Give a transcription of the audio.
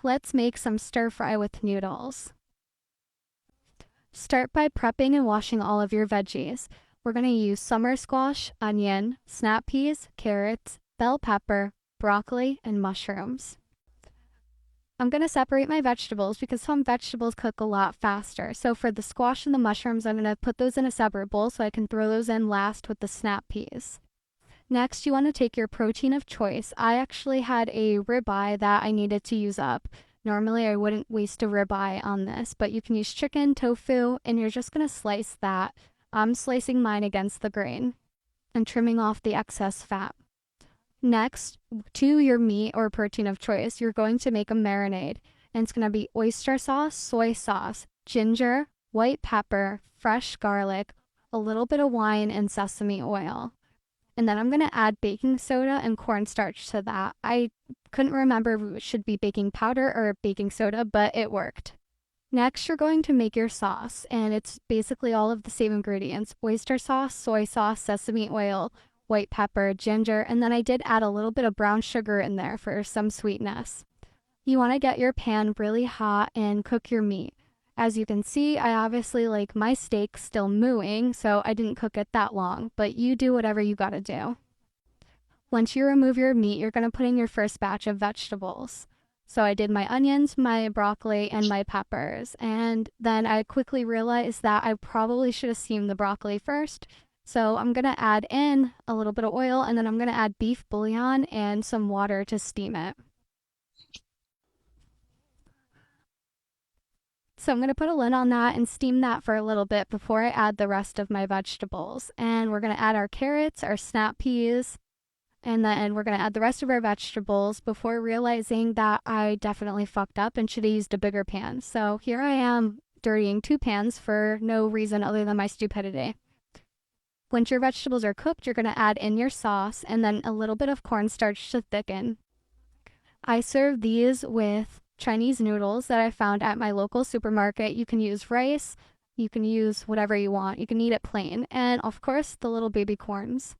Let's make some stir fry with noodles. Start by prepping and washing all of your veggies. We're going to use summer squash, onion, snap peas, carrots, bell pepper, broccoli, and mushrooms. I'm going to separate my vegetables because some vegetables cook a lot faster. So for the squash and the mushrooms, I'm going to put those in a separate bowl so I can throw those in last with the snap peas. Next, you want to take your protein of choice. I actually had a ribeye that I needed to use up. Normally, I wouldn't waste a ribeye on this, but you can use chicken, tofu, and you're just going to slice that. I'm slicing mine against the grain and trimming off the excess fat. Next, to your meat or protein of choice, you're going to make a marinade, and it's going to be oyster sauce, soy sauce, ginger, white pepper, fresh garlic, a little bit of wine, and sesame oil. And then I'm going to add baking soda and cornstarch to that. I couldn't remember if it should be baking powder or baking soda, but it worked. Next, you're going to make your sauce, and it's basically all of the same ingredients: oyster sauce, soy sauce, sesame oil, white pepper, ginger, and then I did add a little bit of brown sugar in there for some sweetness. You want to get your pan really hot and cook your meat. As you can see, I obviously like my steak still mooing, so I didn't cook it that long, but you do whatever you gotta do. Once you remove your meat, you're gonna put in your first batch of vegetables. So I did my onions, my broccoli, and my peppers, and then I quickly realized that I probably should have steamed the broccoli first. So I'm gonna add in a little bit of oil, and then I'm gonna add beef bouillon and some water to steam it. So I'm going to put a lid on that and steam that for a little bit before I add the rest of my vegetables. And we're going to add our carrots, our snap peas, and then we're going to add the rest of our vegetables before realizing that I definitely fucked up and should have used a bigger pan. So here I am dirtying two pans for no reason other than my stupidity. Once your vegetables are cooked, you're going to add in your sauce and then a little bit of cornstarch to thicken. I serve these with Chinese noodles that I found at my local supermarket. You can use rice, you can use whatever you want. You can eat it plain. And of course, the little baby corns.